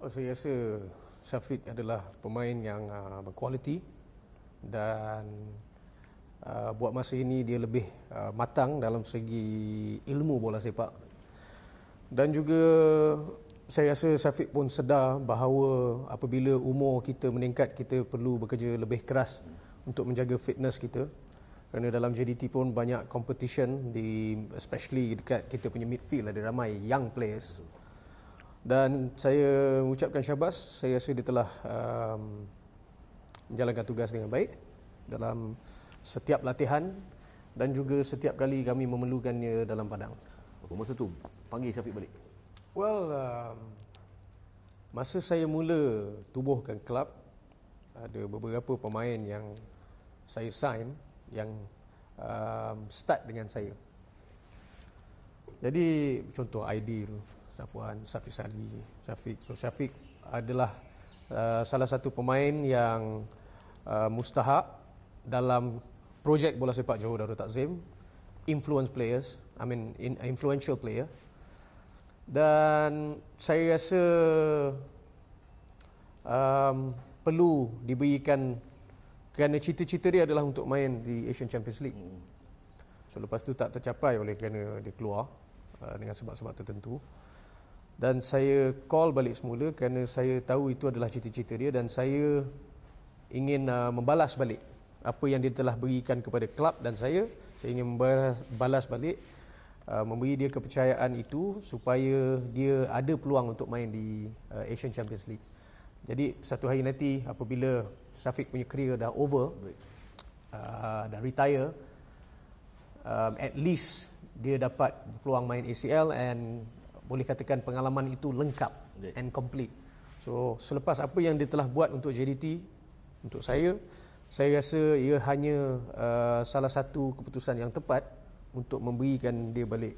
Saya rasa Syafiq adalah pemain yang berkualiti dan buat masa ini dia lebih matang dalam segi ilmu bola sepak. Dan juga saya rasa Syafiq pun sedar bahawa apabila umur kita meningkat, kita perlu bekerja lebih keras untuk menjaga fitness kita. Kerana dalam JDT pun banyak competition, especially dekat kita punya midfield ada ramai young players. Dan saya mengucapkan syabas, saya rasa dia telah menjalankan tugas dengan baik dalam setiap latihan dan juga setiap kali kami memerlukannya dalam padang. Apa masa tu panggil Syafiq balik? Well, masa saya mula tubuhkan kelab, ada beberapa pemain yang saya sign yang start dengan saya. Jadi contoh Aidil, Safwan, Safiq Sali, Syafiq. So Syafiq adalah salah satu pemain yang mustahak dalam projek bola sepak Johor Darul Takzim, influential player. Dan saya rasa perlu diberikan, kerana cita-cita dia adalah untuk main di Asian Champions League. So lepas tu tak tercapai oleh kerana dia keluar dengan sebab-sebab tertentu. Dan saya call balik semula kerana saya tahu itu adalah cita-cita dia dan saya ingin membalas balik apa yang dia telah berikan kepada kelab dan saya ingin membalas balik, memberi dia kepercayaan itu supaya dia ada peluang untuk main di Asian Champions League. Jadi satu hari nanti apabila Syafiq punya career dah over, dah retire, at least dia dapat peluang main ACL and boleh katakan pengalaman itu lengkap and complete. So selepas apa yang dia telah buat untuk JDT, untuk saya rasa ia hanya salah satu keputusan yang tepat untuk memberikan dia balik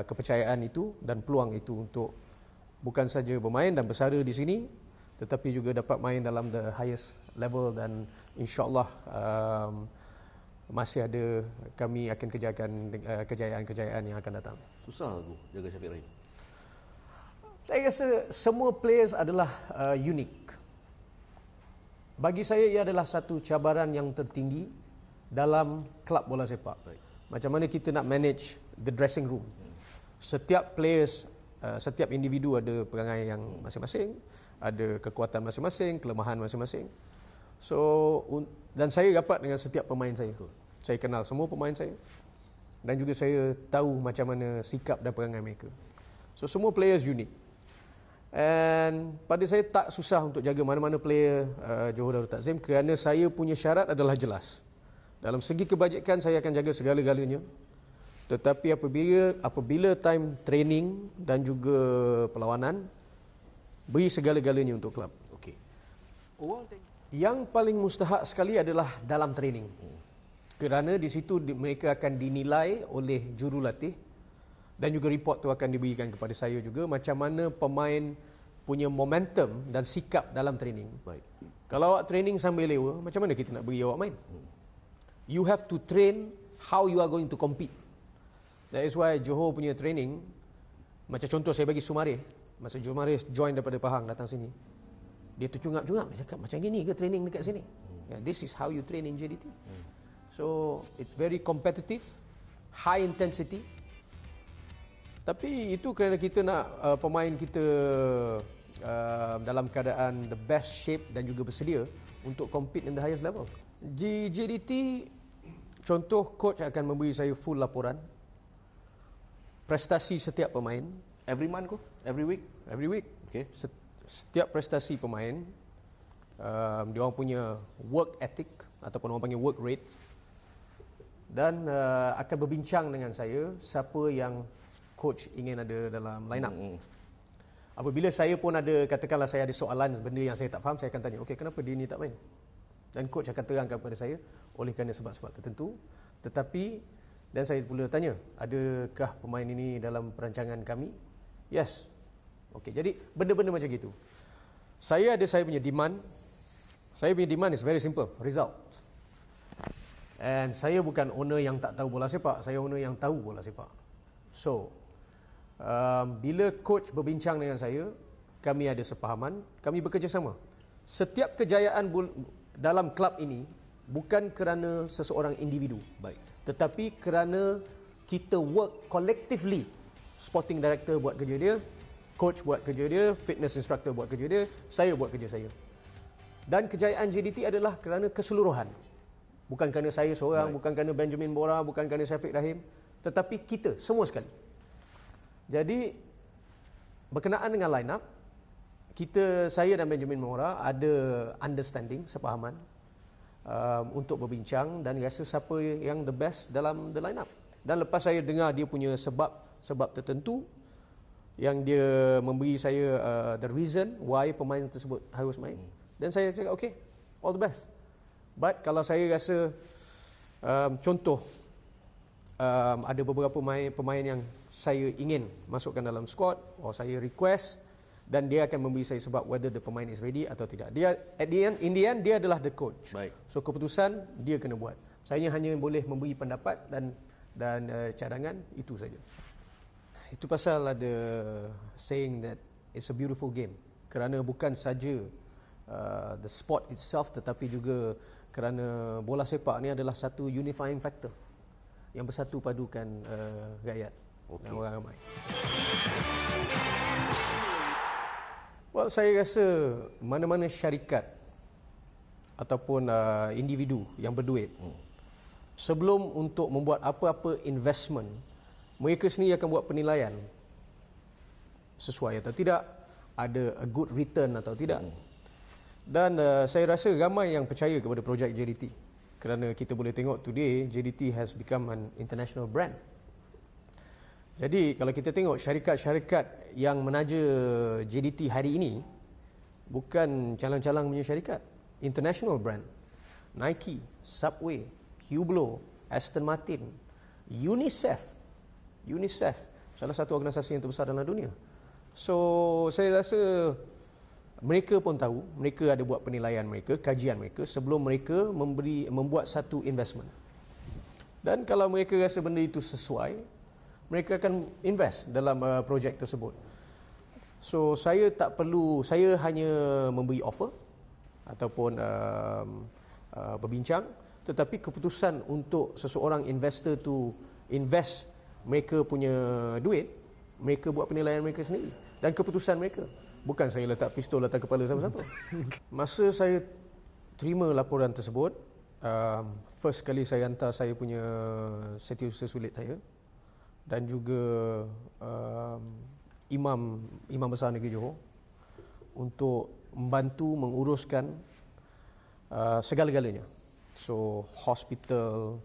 kepercayaan itu dan peluang itu untuk bukan saja bermain dan bersara di sini, tetapi juga dapat main dalam the highest level. Dan insyaAllah masih ada, kami akan kerjakan kejayaan-kejayaan yang akan datang. Susah aku jaga Syafiq Rahim? Saya rasa semua players adalah unik. Bagi saya ia adalah satu cabaran yang tertinggi dalam kelab bola sepak. Macam mana kita nak manage the dressing room. Setiap players, setiap individu ada perangai yang masing-masing, ada kekuatan masing-masing, kelemahan masing-masing. So dan saya rapat dengan setiap pemain saya. Saya kenal semua pemain saya dan juga saya tahu macam mana sikap dan perangai mereka. So semua players unik. And pada saya tak susah untuk jaga mana-mana player Johor Darul Takzim kerana saya punya syarat adalah jelas. Dalam segi kebajikan saya akan jaga segala-galanya. Tetapi apabila time training dan juga perlawanan, beri segala-galanya untuk kelab. Okey. Yang paling mustahak sekali adalah dalam training. Kerana di situ mereka akan dinilai oleh jurulatih dan juga report tu akan diberikan kepada saya juga macam mana pemain punya momentum dan sikap dalam training. Baik. Kalau awak training sambil lewa, macam mana kita nak beri awak main? You have to train how you are going to compete. That is why Johor punya training, macam contoh saya bagi Sumare. Masa Sumare join daripada Pahang datang sini, dia tercungap-cungap, dia cakap macam gini ke training dekat sini? This is how you train in JDT. So it's very competitive, high intensity. Tapi itu kerana kita nak pemain kita dalam keadaan the best shape dan juga bersedia untuk compete in the highest level. Di JDT, contoh coach akan memberi saya full laporan prestasi setiap pemain. Every month ko? Every week? Every week. Okay. Setiap prestasi pemain, dia orang punya work ethic ataupun orang panggil work rate, dan akan berbincang dengan saya siapa yang coach ingin ada dalam line up. Apabila saya pun ada, katakanlah saya ada soalan benda yang saya tak faham, saya akan tanya, okey, kenapa dia ni tak main? Dan coach akan terangkan kepada saya oleh kerana sebab-sebab tertentu. Tetapi dan saya pula tanya, adakah pemain ini dalam perancangan kami? Yes. Okey, jadi benda-benda macam gitu. Saya punya demand. Saya punya demand is very simple, result. And saya bukan owner yang tak tahu bola sepak, saya owner yang tahu bola sepak. So bila coach berbincang dengan saya, kami ada sepahaman, kami bekerjasama. Setiap kejayaan dalam kelab ini bukan kerana seseorang individu, Baik. tetapi kerana kita work collectively. Sporting director buat kerja dia, coach buat kerja dia, fitness instructor buat kerja dia, saya buat kerja saya. Dan kejayaan JDT adalah kerana keseluruhan. Bukan kerana saya seorang, bukan kerana Benjamin Bora, bukan kerana Syafiq Rahim, tetapi kita semua sekali. Jadi berkenaan dengan line up, saya dan Benjamin Bora ada understanding, sepahaman untuk berbincang dan rasa siapa yang the best dalam the line up. Dan lepas saya dengar dia punya sebab tertentu yang dia memberi saya the reason why pemain tersebut harus main, dan saya cakap okay, all the best. But kalau saya rasa contoh ada beberapa pemain yang saya ingin masukkan dalam squad, atau saya request, dan dia akan memberi saya sebab whether the pemain is ready atau tidak. Dia in the end dia adalah the coach. Baik. So keputusan dia kena buat. Saya hanya boleh memberi pendapat dan cadangan, itu saja. Itu pasal ada saying that it's a beautiful game. Kerana bukan saja the sport itself, tetapi juga kerana bola sepak ni adalah satu unifying factor yang bersatu padukan rakyat dan orang ramai. Well, saya rasa mana-mana syarikat ataupun individu yang berduit, sebelum untuk membuat apa-apa investment, mereka sendiri akan buat penilaian sesuai atau tidak, ada a good return atau tidak. Dan saya rasa ramai yang percaya kepada projek JDT, kerana kita boleh tengok today JDT has become an international brand. Jadi kalau kita tengok syarikat-syarikat yang menaja JDT hari ini, bukan calang-calang punya syarikat, international brand. Nike, Subway, Hublot, Aston Martin, UNICEF, salah satu organisasi yang terbesar dalam dunia. So saya rasa mereka pun tahu, mereka ada buat penilaian mereka, kajian mereka sebelum mereka membuat satu investment. Dan kalau mereka rasa benda itu sesuai, mereka akan invest dalam projek tersebut. So saya hanya memberi offer ataupun berbincang, tetapi keputusan untuk seseorang investor tu invest mereka punya duit, mereka buat penilaian mereka sendiri dan keputusan mereka. Bukan saya letak pistol atas kepala siapa-siapa. Masa saya terima laporan tersebut, first kali saya hantar saya punya setiausaha sulit saya dan juga imam besar negeri Johor untuk membantu menguruskan segala-galanya. So hospital,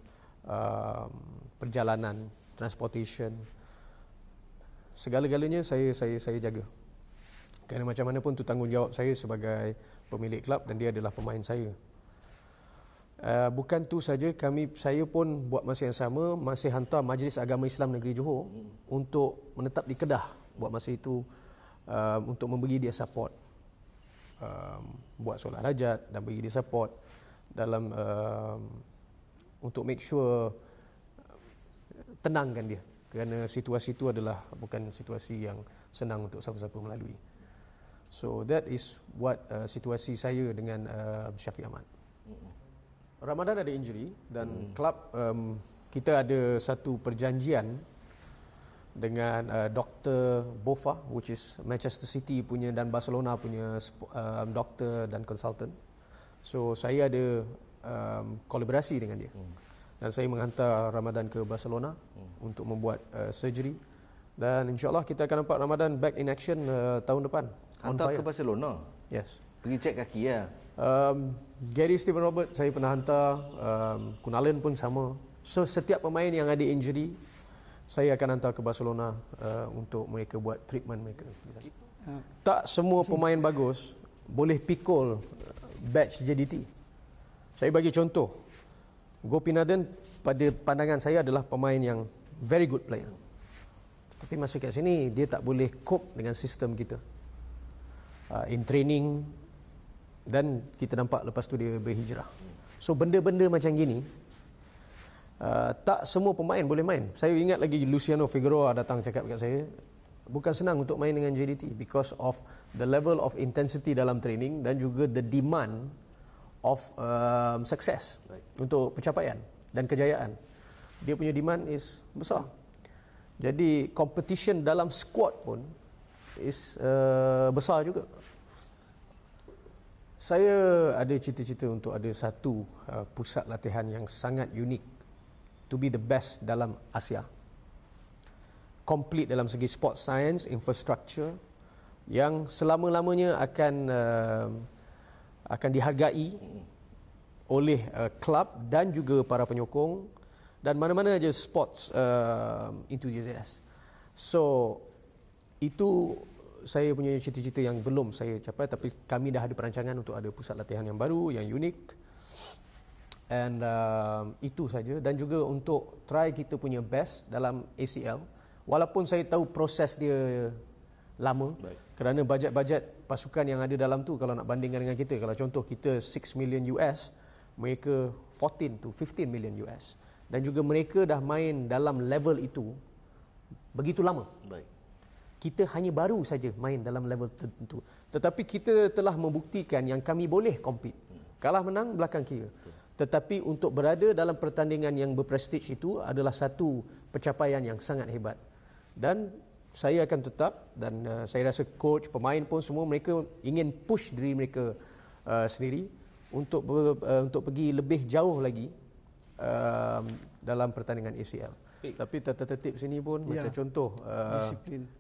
perjalanan, transportation, segala-galanya saya jaga. Kerana macam mana pun itu tanggungjawab saya sebagai pemilik kelab dan dia adalah pemain saya. Bukan tu saja, saya pun buat masa yang sama masih hantar Majlis Agama Islam Negeri Johor untuk menetap di Kedah buat masa itu, untuk memberi dia support, buat solat hajat dan bagi dia support dalam untuk make sure tenangkan dia, kerana situasi itu adalah bukan situasi yang senang untuk siapa-siapa melalui. So that is what situasi saya dengan Syafiq Ahmad. Ramadan ada injury dan kelab kita ada satu perjanjian dengan Dr. Bofa, which is Manchester City punya dan Barcelona punya doktor dan consultant. So saya ada kolaborasi dengan dia. Dan saya menghantar Ramadan ke Barcelona untuk membuat surgery, dan insyaAllah kita akan nampak Ramadan back in action tahun depan. Hantar ke Barcelona? Yes. Pergi cek kaki ya? Gary Steven Robert saya pernah hantar, Kunalan pun sama. So setiap pemain yang ada injury, saya akan hantar ke Barcelona untuk mereka buat treatment mereka. Tak semua pemain bagus boleh pikul batch JDT. Saya bagi contoh, Gopinathan pada pandangan saya adalah pemain yang very good player. Tapi masuk kat sini dia tak boleh cope dengan sistem kita in training, dan kita nampak lepas tu dia berhijrah. So benda-benda macam gini tak semua pemain boleh main. Saya ingat lagi Luciano Figueroa datang cakap kat saya, bukan senang untuk main dengan JDT because of the level of intensity dalam training dan juga the demand of success untuk pencapaian dan kejayaan. Dia punya demand is besar. Jadi competition dalam squad pun is besar juga. Saya ada cita-cita untuk ada satu pusat latihan yang sangat unik, to be the best dalam Asia. Complete dalam segi sport science, infrastructure yang selama-lamanya akan dihargai oleh klub dan juga para penyokong dan mana-mana aja sports enthusiast. So itu saya punya cita-cita yang belum saya capai, tapi kami dah ada perancangan untuk ada pusat latihan yang baru, yang unik. And itu saja, dan juga untuk try kita punya best dalam ACL. Walaupun saya tahu proses dia lama. Kerana bajet-bajet pasukan yang ada dalam tu kalau nak bandingkan dengan kita, kalau contoh kita 6 million US, mereka 14 to 15 million US. Dan juga mereka dah main dalam level itu begitu lama. Kita hanya baru saja main dalam level tertentu. Tetapi kita telah membuktikan yang kami boleh compete. Kalah menang belakang kira. Tetapi untuk berada dalam pertandingan yang berprestij itu adalah satu pencapaian yang sangat hebat. Dan saya akan tetap, dan saya rasa coach, pemain pun semua mereka ingin push diri mereka sendiri untuk pergi lebih jauh lagi dalam pertandingan ACL. Tapi tata tertib sini pun macam contoh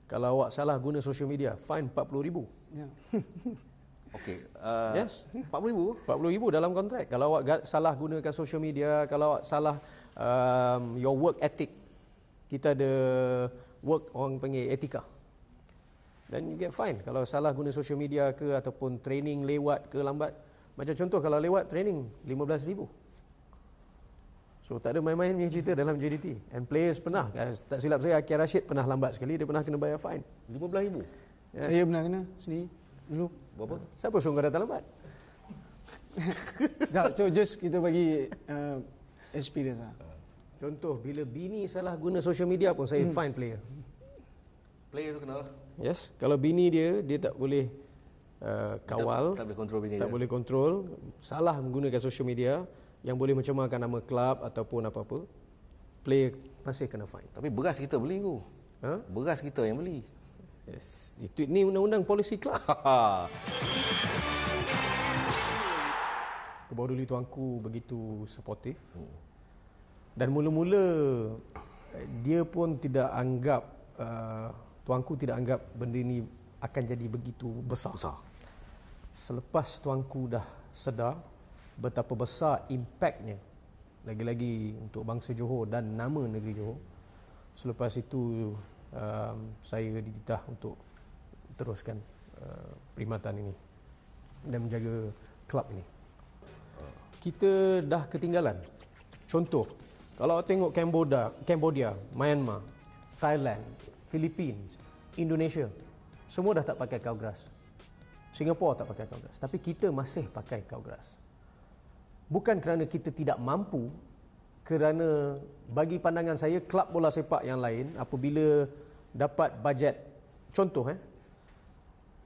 kalau awak salah guna social media, fine 40,000. Okey. Yes, 40,000? 40,000 dalam kontrak. Kalau awak salah gunakan social media, kalau awak salah your work ethic, kita ada work orang panggil etika, dan you get fine kalau salah guna social media ke ataupun training lewat ke lambat. Macam contoh kalau lewat training 15,000. So tak ada main-main punya cerita dalam JDT. And players pernah, tak silap saya, Akir Rashid pernah lambat sekali, dia pernah kena bayar fine 15,000. Yes. Saya pernah kena sendiri dulu. Berapa? Siapa suruh kau datang lambat? So just kita bagi experience lah. Contoh bila bini salah guna social media pun saya fine player. Player tu kenal? Yes, kalau bini dia tak boleh kawal, Tak boleh kontrol bini tak dia. boleh kontrol, salah menggunakan social media yang boleh mencemarkan nama kelab ataupun apa-apa, player masih kena fine. Tapi beras kita beli tu. Ha? Beras kita yang beli. Yes. Ini undang-undang polisi kelab. Kebawa dulu tuanku begitu supportive. Dan mula-mula dia pun tidak anggap, tuanku tidak anggap benda ni akan jadi begitu besar. Selepas tuanku dah sedar betapa besar impaknya, lagi-lagi untuk bangsa Johor dan nama negeri Johor, selepas itu saya dititah untuk teruskan perkhidmatan ini dan menjaga kelab ini. Kita dah ketinggalan. Contoh, kalau tengok Cambodia, Myanmar, Thailand, Philippines, Indonesia, semua dah tak pakai cow grass. Singapura tak pakai cow grass, tapi kita masih pakai cow grass. Bukan kerana kita tidak mampu, kerana bagi pandangan saya kelab bola sepak yang lain apabila dapat bajet, contoh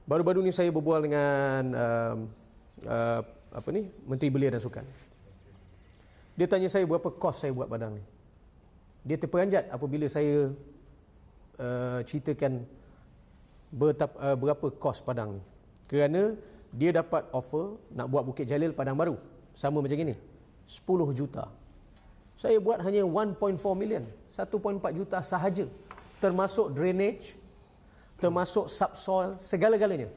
baru-baru ni saya berbual dengan Menteri Belia dan Sukan. Dia tanya saya berapa kos saya buat padang ni. Dia terperanjat apabila saya ceritakan berapa kos padang ni. Kerana dia dapat offer nak buat Bukit Jalil padang baru, sama macam ini, 10 juta. Saya buat hanya 1.4 million, 1.4 juta sahaja, termasuk drainage, termasuk subsoil, segala-galanya.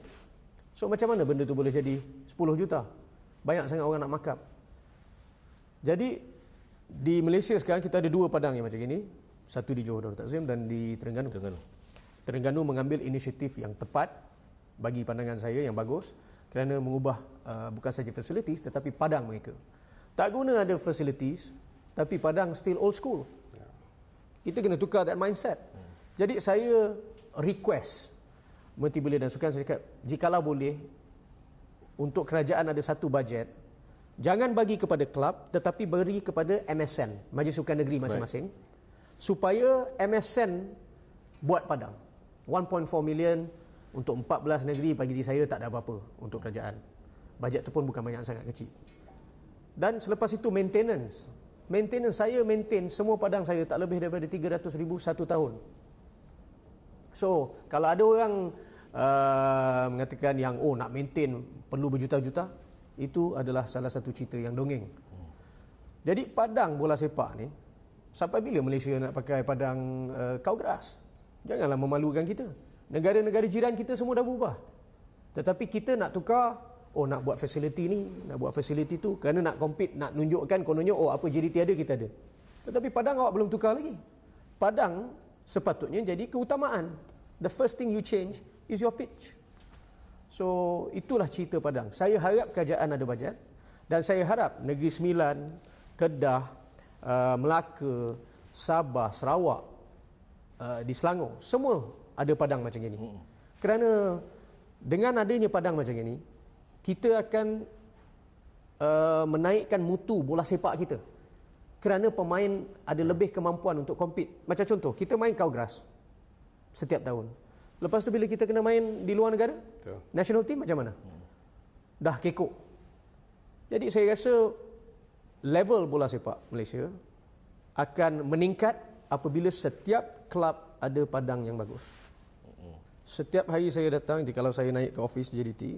So macam mana benda tu boleh jadi 10 juta? Banyak sangat orang nak markup. Jadi di Malaysia sekarang kita ada 2 padang yang macam ini, satu di Johor Darul Takzim dan di Terengganu. Terengganu mengambil inisiatif yang tepat bagi pandangan saya, yang bagus, kerana mengubah bukan saja facilities tetapi padang mereka. Tak guna ada facilities tapi padang still old school. Kita kena tukar that mindset. Jadi saya request Menteri Belia dan Sukan, saya cakap, jikalau boleh untuk kerajaan ada satu bajet, jangan bagi kepada kelab tetapi beri kepada MSN, Majlis Sukan Negeri masing-masing, supaya MSN buat padang. 1.4 million untuk 14 negeri bagi diri saya tak ada apa-apa untuk kerajaan. Bajet tu pun bukan banyak sangat kecil. Dan selepas itu maintenance. Maintenance saya maintain semua padang saya tak lebih daripada 300,000 satu tahun. So, kalau ada orang mengatakan yang nak maintain perlu berjuta-juta, itu adalah salah satu cerita yang dongeng. Jadi padang bola sepak ni, sampai bila Malaysia nak pakai padang kau grass? Janganlah memalukan kita. Negara-negara jiran kita semua dah berubah. Tetapi kita nak tukar, nak buat fasiliti ni, nak buat fasiliti tu, kerana nak compete, nak tunjukkan kononnya, apa JDT ada, kita ada. Tetapi padang awak belum tukar lagi. Padang sepatutnya jadi keutamaan. The first thing you change is your pitch. So, itulah cerita padang. Saya harap kerajaan ada bajet, dan saya harap Negeri Sembilan, Kedah, Melaka, Sabah, Sarawak, di Selangor, semua ada padang macam ini. Kerana dengan adanya padang macam ini, kita akan menaikkan mutu bola sepak kita. Kerana pemain ada lebih kemampuan untuk compete. Macam contoh, kita main kau grass setiap tahun. Lepas tu bila kita kena main di luar negara, national team macam mana? Dah kekok. Jadi saya rasa level bola sepak Malaysia akan meningkat apabila setiap kelab ada padang yang bagus. Setiap hari saya datang, kalau saya naik ke office JDT,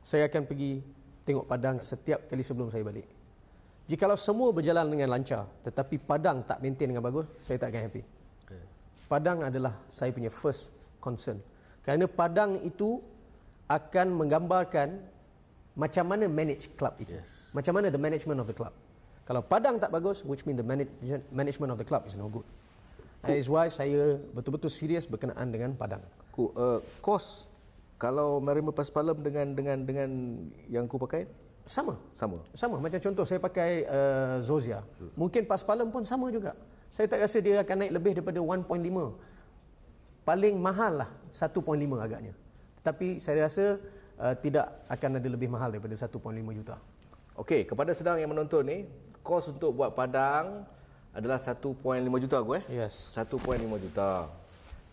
saya akan pergi tengok padang setiap kali sebelum saya balik. Jikalau semua berjalan dengan lancar, tetapi padang tak maintain dengan bagus, saya tak akan happy. Padang adalah saya punya first concern. Kerana padang itu akan menggambarkan macam mana manage club itu. Macam mana the management of the club. Kalau padang tak bagus, which mean the management of the club is no good. That is why saya betul-betul serius berkenaan dengan padang. Kos kalau Marine Paspalum dengan yang ku pakai sama. Macam contoh saya pakai Zozia. Mungkin Paspalum pun sama juga. Saya tak rasa dia akan naik lebih daripada 1.5. Paling mahal lah 1.5 agaknya. Tetapi saya rasa tidak akan ada lebih mahal daripada 1.5 juta. Okey, kepada sedang yang menonton ni, kos untuk buat padang adalah 1.5 juta aku Yes. 1.5 juta.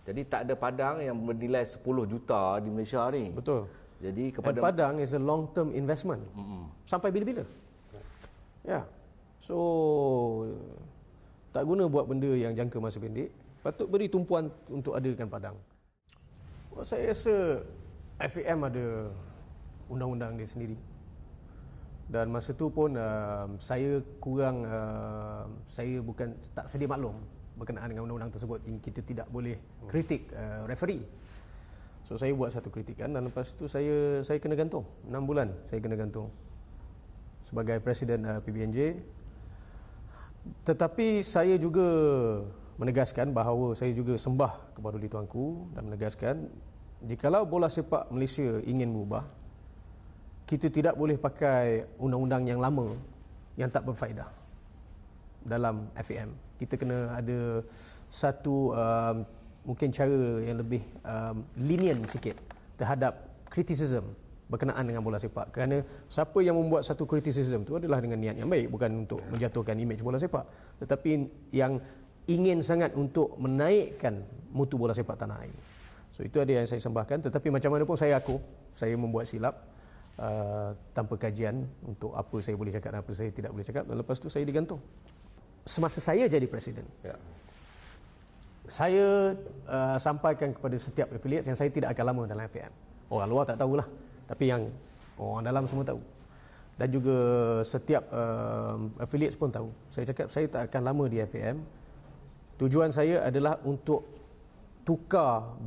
Jadi tak ada padang yang bernilai 10 juta di Malaysia ni. Betul. Jadi kepada padang is a long term investment. Sampai bila-bila. Ya. So tak guna buat benda yang jangka masa pendek. Patut beri tumpuan untuk adakan padang. Saya rasa FAM ada undang-undang dia sendiri. Dan masa tu pun saya kurang saya bukan tak sedia maklum berkenaan dengan undang-undang tersebut. Kita tidak boleh kritik referee. So saya buat satu kritikan dan lepas tu saya kena gantung 6 bulan saya kena gantung sebagai presiden PBNJ. Tetapi saya juga menegaskan bahawa saya juga sembah kepada Tuanku dan menegaskan jikalau bola sepak Malaysia ingin berubah, kita tidak boleh pakai undang-undang yang lama yang tak berfaedah dalam FAM. Kita kena ada satu mungkin cara yang lebih lenient sikit terhadap criticism berkenaan dengan bola sepak. Kerana siapa yang membuat satu criticism tu adalah dengan niat yang baik, bukan untuk menjatuhkan imej bola sepak, tetapi yang ingin sangat untuk menaikkan mutu bola sepak tanah air. So itu ada yang saya sembahkan. Tetapi macam mana pun saya aku, saya membuat silap tanpa kajian untuk apa saya boleh cakap dan apa saya tidak boleh cakap, dan lepas tu saya digantung. Semasa saya jadi presiden, saya sampaikan kepada setiap affiliate yang saya tidak akan lama dalam FAM. Orang luar tak tahulah, tapi yang orang dalam semua tahu. Dan juga setiap affiliates pun tahu. Saya cakap saya tak akan lama di FAM. Tujuan saya adalah untuk tukar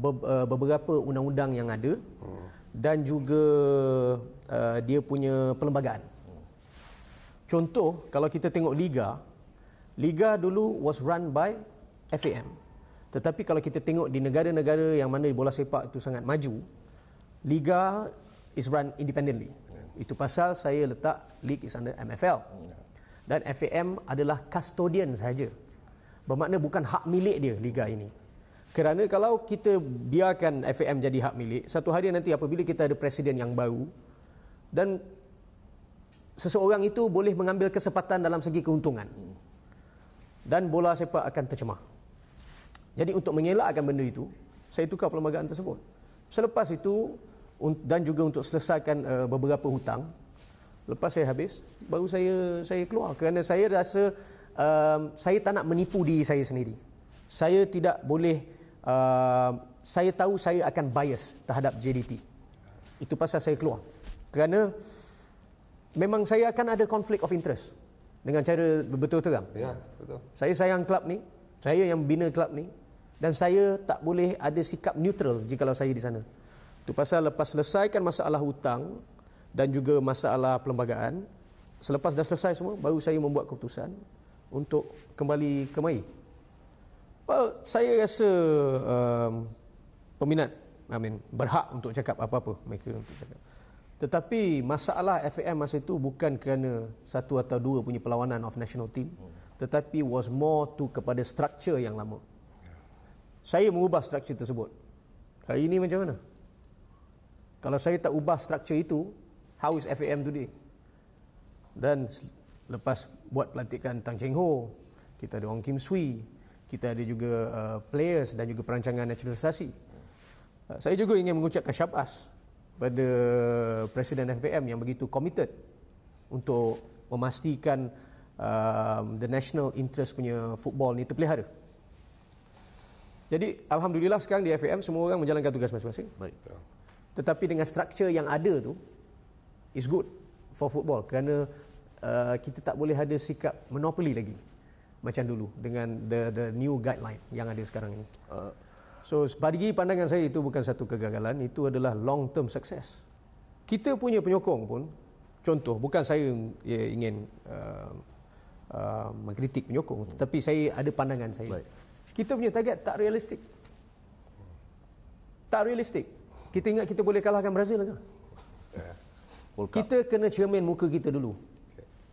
beberapa undang-undang yang ada dan juga dia punya perlembagaan. Contoh, kalau kita tengok Liga dulu was run by FAM. Tetapi kalau kita tengok di negara-negara yang mana bola sepak itu sangat maju, Liga is run independently. Itu pasal saya letak League is under MFL. Dan FAM adalah custodian saja. Bermakna bukan hak milik dia Liga ini. Kerana kalau kita biarkan FAM jadi hak milik, satu hari nanti apabila kita ada presiden yang baru dan seseorang itu boleh mengambil kesempatan dalam segi keuntungan dan bola sepak akan tercemar. Jadi untuk mengelakkan benda itu, saya tukar perlembagaan tersebut. Selepas itu dan juga untuk selesaikan beberapa hutang, lepas saya habis, baru saya keluar kerana saya rasa saya tak nak menipu diri saya sendiri. Saya tidak boleh, saya tahu saya akan bias terhadap JDT. Itu pasal saya keluar. Kerana memang saya akan ada conflict of interest dengan cara betul terang. Ya, betul. Saya sayang klub ni, saya yang bina klub ni, dan saya tak boleh ada sikap neutral jikalau saya di sana. Itu pasal lepas selesaikan masalah hutang dan juga masalah perlembagaan, selepas dah selesai semua, baru saya membuat keputusan untuk kembali ke MAI. Well, saya rasa peminat, berhak untuk cakap apa-apa mereka untuk cakap. Tetapi masalah FAM masa itu bukan kerana satu atau dua punya perlawanan of national team, tetapi was more to kepada struktur yang lama. Saya mengubah struktur tersebut. Hari ini macam mana? Kalau saya tak ubah struktur itu, how is FAM today? Dan lepas buat pelantikan Tang Cheng Ho, kita ada Ong Kim Swee, kita ada juga players dan juga perancangan naturalisasi. Saya juga ingin mengucapkan syabas pada Presiden FAM yang begitu committed untuk memastikan the national interest punya football ni terpelihara. Jadi alhamdulillah sekarang di FAM semua orang menjalankan tugas masing-masing. Baik. Tetapi dengan struktur yang ada tu is good for football kerana kita tak boleh ada sikap monopoli lagi macam dulu dengan the new guideline yang ada sekarang ini. So bagi pandangan saya itu bukan satu kegagalan, itu adalah long term success. Kita punya penyokong pun, contoh, bukan saya ingin mengkritik penyokong, tetapi saya ada pandangan saya. Baik. Kita punya target tak realistik. Tak realistik. Kita ingat kita boleh kalahkan Brazil ke? Kita kena cermin muka kita dulu.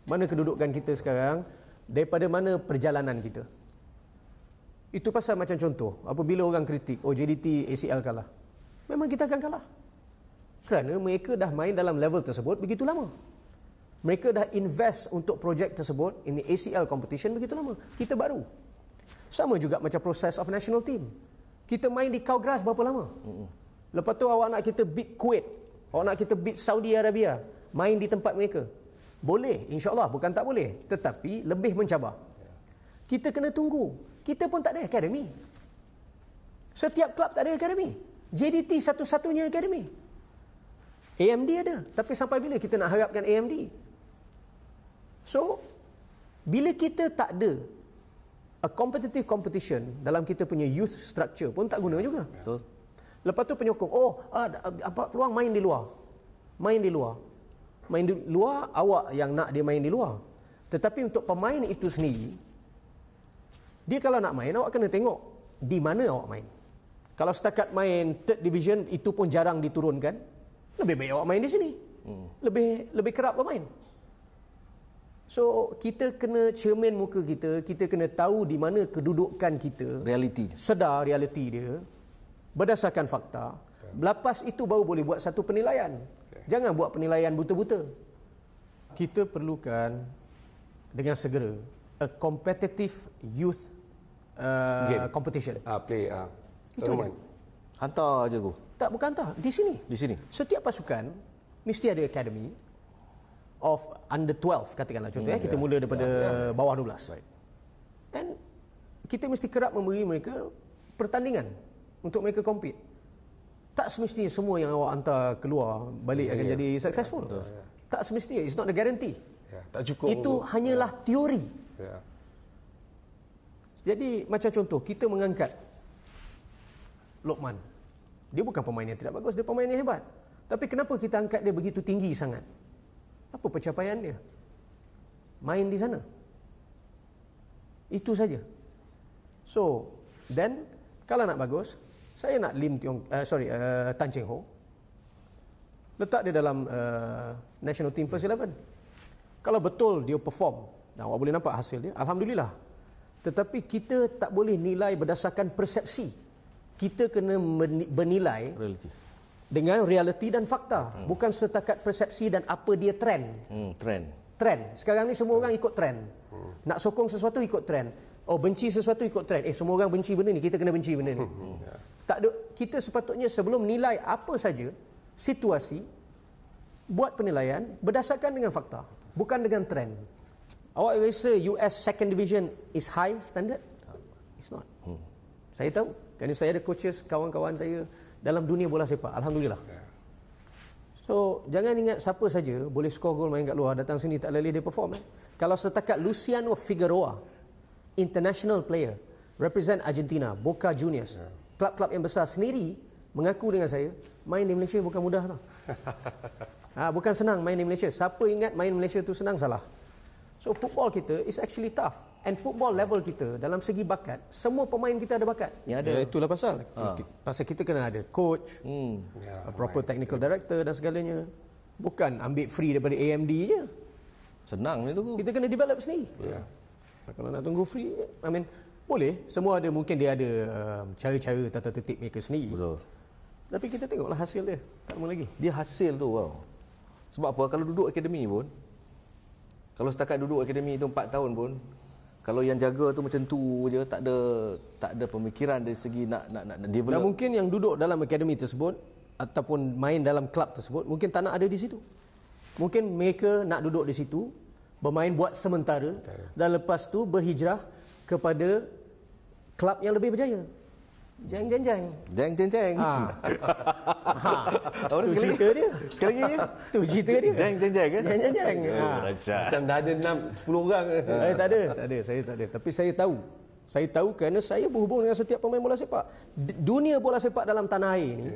Mana kedudukan kita sekarang, daripada mana perjalanan kita. Itu pasal macam contoh, apabila orang kritik, JDT ACL kalah. Memang kita akan kalah. Kerana mereka dah main dalam level tersebut begitu lama. Mereka dah invest untuk projek tersebut, ini ACL competition begitu lama. Kita baru. Sama juga macam proses of national team. Kita main di Kawgras berapa lama? Lepas tu awak nak kita beat Kuwait, awak nak kita beat Saudi Arabia, main di tempat mereka. Boleh, insya-Allah, bukan tak boleh, tetapi lebih mencabar. Kita kena tunggu. Kita pun tak ada akademi. Setiap klub tak ada akademi. JDT satu-satunya akademi. AMD ada, tapi sampai bila kita nak harapkan AMD? So, bila kita tak ada a competitive competition dalam kita punya youth structure pun tak guna juga. Betul. Lepas tu penyokong, apa peluang main di luar. Main di luar. Main di luar, awak yang nak dia main di luar. Tetapi untuk pemain itu sendiri, dia kalau nak main, awak kena tengok di mana awak main. Kalau setakat main third division, itu pun jarang diturunkan, lebih baik awak main di sini. Lebih kerap bermain. So, kita kena cermin muka kita kena tahu di mana kedudukan kita. Realiti. Sedar realiti dia, berdasarkan fakta. Lepas itu baru boleh buat satu penilaian. Jangan buat penilaian buta-buta. Kita perlukan dengan segera a competitive youth competition. Play. Itu aja. Hantar je go. Tak, bukan hantar. Di sini. Di sini. Setiap pasukan mesti ada academy of under 12 katakanlah contoh. Kita mula daripada bawah 12. Right. And kita mesti kerap memberi mereka pertandingan untuk mereka compete. Tak semestinya semua yang awak hantar keluar balik akan jadi successful. Tak semestinya. It's not a guarantee. Tak cukup. Itu hanyalah teori. Ya. Jadi macam contoh, kita mengangkat Lokman. Dia bukan pemain yang tidak bagus, dia pemain yang hebat. Tapi kenapa kita angkat dia begitu tinggi sangat? Apa pencapaian dia? Main di sana. Itu saja. So, then kalau nak bagus, saya nak Tan Cheng Ho letak dia dalam national team first 11. Kalau betul dia perform, awak boleh nampak hasil dia, alhamdulillah. Tetapi kita tak boleh nilai berdasarkan persepsi. Kita kena bernilai Realiti. dengan realiti dan fakta, bukan setakat persepsi dan apa dia trend. Trend. Sekarang ni semua orang ikut trend. Nak sokong sesuatu ikut trend. Benci sesuatu ikut trend. Semua orang benci benda ni, kita kena benci benda ni. Tak ada kita sepatutnya sebelum nilai apa saja situasi, buat penilaian berdasarkan dengan fakta, bukan dengan trend. Awak rasa US second division is high standard? It's not. Saya tahu, kerana saya ada coaches, kawan-kawan saya dalam dunia bola sepak, alhamdulillah. So, jangan ingat siapa saja boleh skor gol main kat luar, datang sini tak lali dia perform. Kalau setakat Luciano Figueroa, international player, represent Argentina, Boca Juniors, klub-klub yang besar sendiri mengaku dengan saya, main di Malaysia bukan mudah tau. Bukan senang main di Malaysia. Siapa ingat main Malaysia tu senang, salah. So, football kita is actually tough. And football level kita, dalam segi bakat, semua pemain kita ada bakat. Yang ada. Itulah pasal. Pasal kita kena ada coach, proper technical director dan segalanya. Bukan ambil free daripada AMD je. Senang ni tu. Kita kena develop sendiri. Kalau nak tunggu free, I mean, boleh. Semua ada, mungkin dia ada cara-cara, tata tertib mereka sendiri. Betul. Tapi kita tengoklah hasil dia. Tak lama lagi. Dia hasil tu, wow. Sebab apa? Kalau duduk akademi pun, kalau setakat duduk akademi tu 4 tahun pun, kalau yang jaga tu macam tu je, tak ada pemikiran dari segi nak develop. Dan mungkin yang duduk dalam akademi tersebut ataupun main dalam klub tersebut mungkin tak nak ada di situ. Mungkin mereka nak duduk di situ, bermain buat sementara dan lepas tu berhijrah kepada klub yang lebih berjaya. Jeng. Jeng. Tu cerita dia. Sekali lagi. Tu cerita dia. Jeng kan? Jeng. Macam dah ada 10 orang. Tak ada. Saya tak ada. Tapi saya tahu. Saya tahu kerana saya berhubung dengan setiap pemain bola sepak. Dunia bola sepak dalam tanah air ni,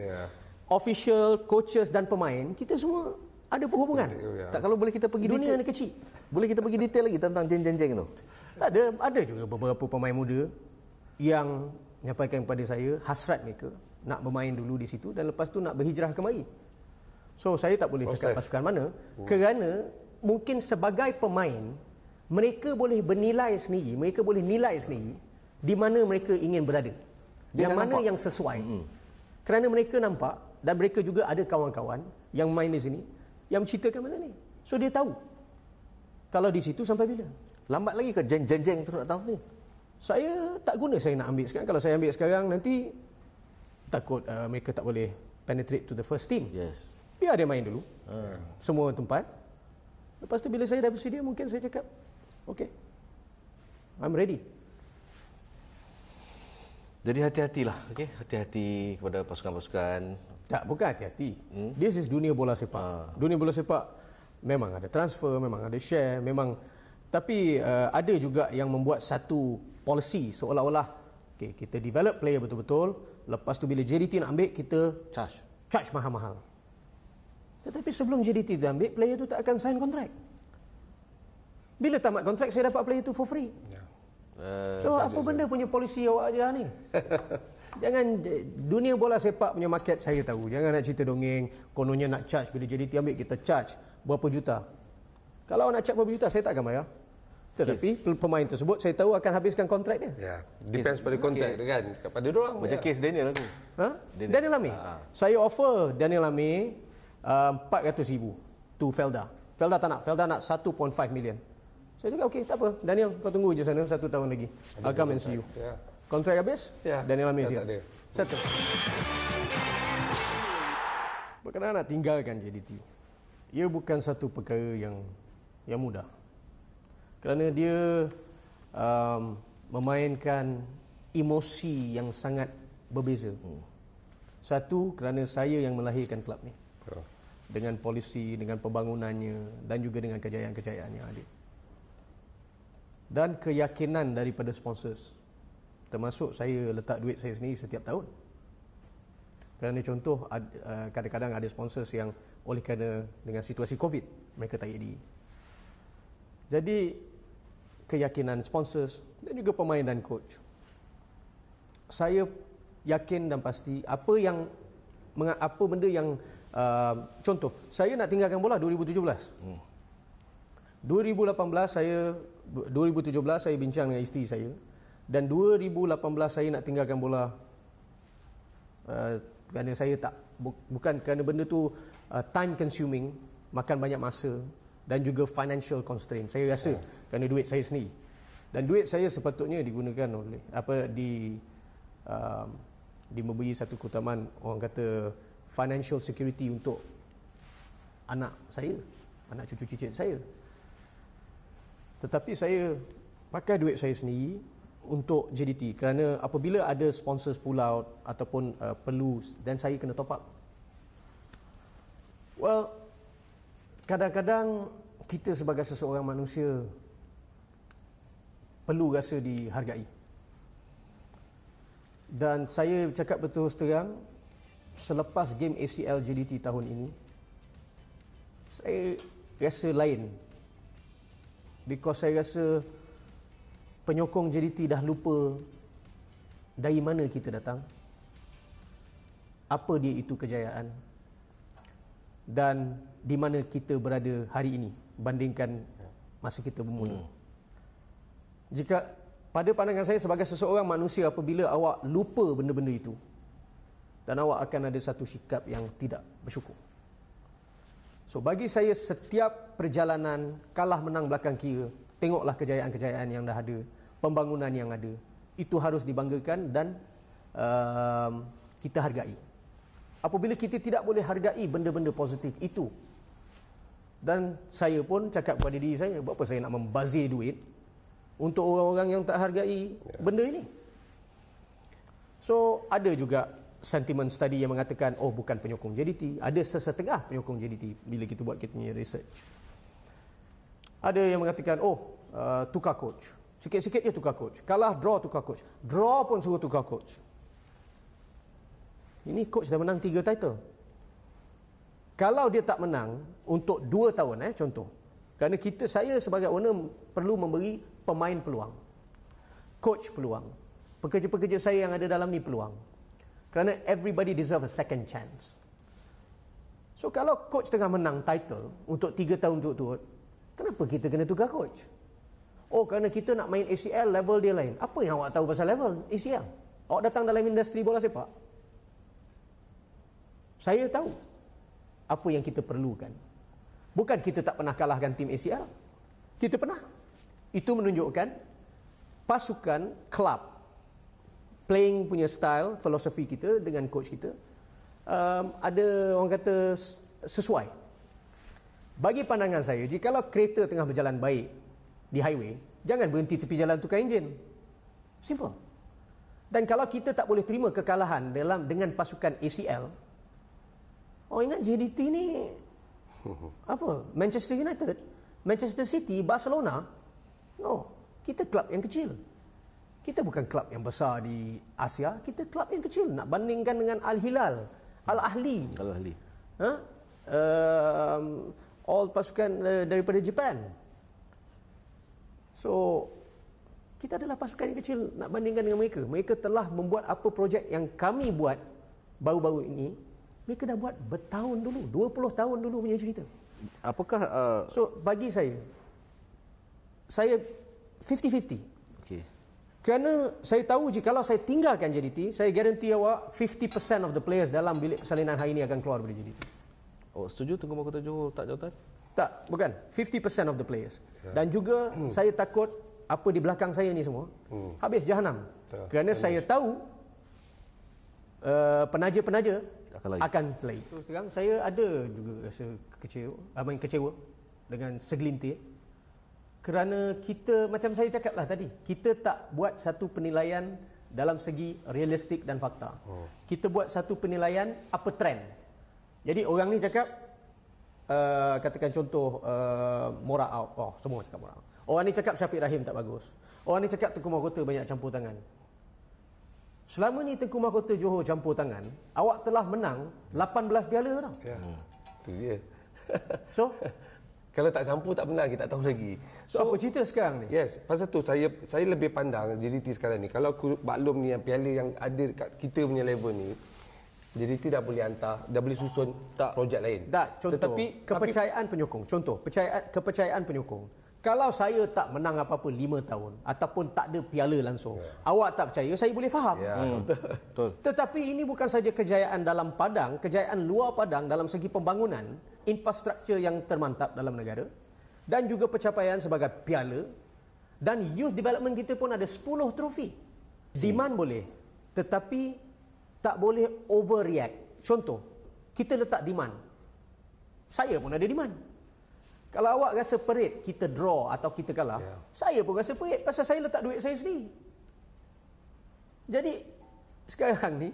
official, coaches dan pemain, kita semua ada perhubungan. Tak, kalau boleh kita pergi Dunia detail. ni kecil. Boleh kita pergi detail lagi tentang jeng tu? Tak ada. Ada juga beberapa pemain muda yang menyampaikan kepada saya hasrat mereka nak bermain dulu di situ dan lepas tu nak berhijrah kemari. So saya tak boleh cakap pasukan mana kerana mungkin sebagai pemain mereka boleh bernilai sendiri, mereka boleh nilai sendiri di mana mereka ingin berada. Yang mana nampak yang sesuai. Kerana mereka nampak dan mereka juga ada kawan-kawan yang main di sini yang menceritakan mana ni. So dia tahu kalau di situ sampai bila. Lambat lagi ke jeng tu nak tahu ni? Saya tak guna saya nak ambil sekarang. Kalau saya ambil sekarang nanti takut mereka tak boleh penetrate to the first team. Yes. Biar dia main dulu. Semua tempat. Lepas tu bila saya dah bersedia mungkin saya cakap, okay, I'm ready. Jadi hati-hatilah, okay? Hati-hati kepada pasukan-pasukan. Tak, bukan hati-hati. This is dunia bola sepak. Dunia bola sepak memang ada transfer, memang ada share, memang, tapi ada juga yang membuat satu policy seolah-olah okay, kita develop player betul-betul, lepas tu bila JDT nak ambil kita charge mahal-mahal. Tetapi sebelum JDT ambil, player tu tak akan sign kontrak. Bila tamat kontrak saya dapat player tu for free. So apa benda punya polisi awak ajar ni? Jangan, dunia bola sepak punya market saya tahu. Jangan nak cerita dongeng, kononnya nak charge, bila JDT ambil kita charge berapa juta. Kalau nak charge berapa juta saya tak akan bayar. Tetapi pemain tersebut saya tahu akan habiskan kontrak dia. Ya, depends pada kontrak dia kan, kepada dia orang. Macam kes Daniel tu. Daniel Lamy. Saya offer Daniel Lamy 400,000 to Felda. Felda tak nak. Felda nak 1.5 million. Saya cakap okey, tak apa. Daniel, kau tunggu je sana 1 tahun lagi. I'll come and see you. Kontrak habis, Daniel Lamy siap. Settle. Berkenaan nak tinggalkan JDT, ia bukan satu perkara yang mudah. Kerana dia memainkan emosi yang sangat berbeza. Satu, kerana saya yang melahirkan kelab ni. Dengan polisi, dengan pembangunannya dan juga dengan kejayaan-kejayaan yang ada. Dan keyakinan daripada sponsors. Termasuk saya letak duit saya sendiri setiap tahun. Kerana contoh, kadang-kadang ada sponsors yang oleh kerana dengan situasi COVID, mereka tarik diri. Jadi, keyakinan sponsors dan juga pemain dan coach. Saya yakin dan pasti apa benda yang contoh, saya nak tinggalkan bola 2017. 2017 saya bincang dengan isteri saya dan 2018 saya nak tinggalkan bola kerana saya bukan kerana benda tu time consuming, makan banyak masa dan juga financial constraint. Saya rasa kerana duit saya sendiri. Dan duit saya sepatutnya digunakan oleh dia memberi satu keutamaan, orang kata financial security untuk anak saya, anak cucu cicit saya. Tetapi saya pakai duit saya sendiri untuk JDT kerana apabila ada sponsors pull out ataupun perlu, dan saya kena top up. Well, kadang-kadang kita sebagai seseorang manusia perlu rasa dihargai. Dan saya cakap betul terang, selepas game ACL JDT tahun ini, saya rasa lain. Because saya rasa penyokong JDT dah lupa dari mana kita datang, apa dia itu kejayaan, dan di mana kita berada hari ini bandingkan masa kita bermula. Jika pada pandangan saya sebagai seseorang manusia, apabila awak lupa benda-benda itu, dan awak akan ada satu sikap yang tidak bersyukur. So bagi saya, setiap perjalanan kalah menang belakang kira, tengoklah kejayaan-kejayaan yang dah ada, pembangunan yang ada, itu harus dibanggakan dan kita hargai. Apabila kita tidak boleh hargai benda-benda positif itu, dan saya pun cakap kepada diri saya, buat apa saya nak membazir duit untuk orang-orang yang tak hargai benda ini. So ada juga sentiment study yang mengatakan, oh bukan penyokong JDT, ada sesetengah penyokong JDT bila kita buat kita punya research. Ada yang mengatakan, oh tukar coach, sikit-sikit dia tukar coach, kalah draw tukar coach, draw pun suruh tukar coach. Ini coach dah menang 3 title. Kalau dia tak menang untuk 2 tahun, contoh, kerana saya sebagai owner perlu memberi pemain peluang, coach peluang, pekerja-pekerja saya yang ada dalam ni peluang. Kerana everybody deserve a second chance. So kalau coach tengah menang title untuk 3 tahun turut-turut, kenapa kita kena tukar coach? Oh, kerana kita nak main ACL, level dia lain. Apa yang awak tahu pasal level ACL? Awak datang dalam industri bola sepak. Saya tahu apa yang kita perlukan. Bukan kita tak pernah kalahkan tim ACL. Kita pernah. Itu menunjukkan pasukan, club, playing punya style, filosofi kita dengan coach kita ada, orang kata, sesuai. Bagi pandangan saya, jikalau kereta tengah berjalan baik di highway, jangan berhenti tepi jalan tukar enjin. Simple. Dan kalau kita tak boleh terima kekalahan dengan pasukan ACL, ingat JDT ni apa? Manchester United, Manchester City, Barcelona? No, kita klub yang kecil. Kita bukan klub yang besar di Asia, kita klub yang kecil. Nak bandingkan dengan Al-Hilal, Al-Ahli. Al-Ahli. All pasukan daripada Jepun. So, kita adalah pasukan yang kecil nak bandingkan dengan mereka. Mereka telah membuat apa projek yang kami buat baru-baru ini. Mereka dah buat bertahun dulu, 20 tahun dulu punya cerita. Apakah So, bagi saya 50-50. okey. Kerana saya tahu jikalau saya tinggalkan JDT, saya garanti awak 50% of the players dalam bilik persalinan hari ini akan keluar dari JDT. Setuju Tengku Mahkota Johor tak jawatan? Tak, bukan. 50% of the players. Dan juga saya takut apa di belakang saya ni semua habis jahanam. Kerana saya tahu penaja-penaja akan play. Terus terang, saya ada juga rasa kecewa dengan segelintir. Kerana kita, macam saya cakaplah tadi, kita tak buat satu penilaian dalam segi realistik dan fakta. Kita buat satu penilaian apa trend. Jadi orang ni cakap, katakan contoh Mora out. Semua cakap Mora out. Orang ni cakap Syafiq Rahim tak bagus. Orang ni cakap Tengku Mahkota banyak campur tangan. Selama ni Tengku Mahkota Johor campur tangan, awak telah menang 18 piala tau. Ya. Itu dia. So, kalau tak campur tak menang, kita tak tahu lagi. so apa cerita sekarang ni? Yes, pasal tu saya lebih pandang JDT sekarang ni. Kalau aku maklum ni yang piala yang ada kat kita punya level ni, JDT dah boleh hantar, dah boleh susun projek lain. Tak, contoh kepercayaan penyokong. Contoh, kepercayaan penyokong. Kalau saya tak menang apa-apa 5 tahun ataupun tak ada piala langsung, awak tak percaya, saya boleh faham. Betul. Tetapi ini bukan saja kejayaan dalam padang, kejayaan luar padang dalam segi pembangunan, infrastruktur yang termantap dalam negara, dan juga pencapaian sebagai piala, dan youth development kita pun ada 10 trofi. Demand boleh, tetapi tak boleh overreact. Contoh, kita letak demand. Saya pun ada demand. Kalau awak rasa perit kita draw atau kita kalah, saya pun rasa perit pasal saya letak duit saya sendiri. Jadi sekarang ni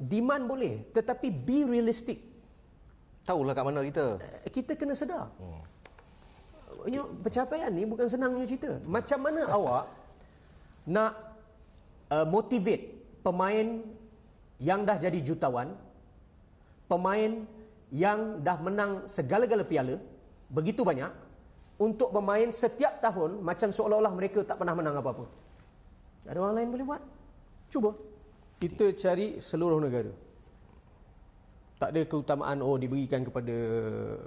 demand boleh, tetapi be realistic. Tahulah kat mana kita. Kita kena sedar. Pencapaian ni bukan senang punya cerita. Macam mana awak nak motivate pemain yang dah jadi jutawan, pemain yang dah menang segala-gala piala begitu banyak, untuk bermain setiap tahun macam seolah-olah mereka tak pernah menang apa-apa. Ada orang lain boleh buat? Cuba. Kita cari seluruh negara. Tak ada keutamaan diberikan kepada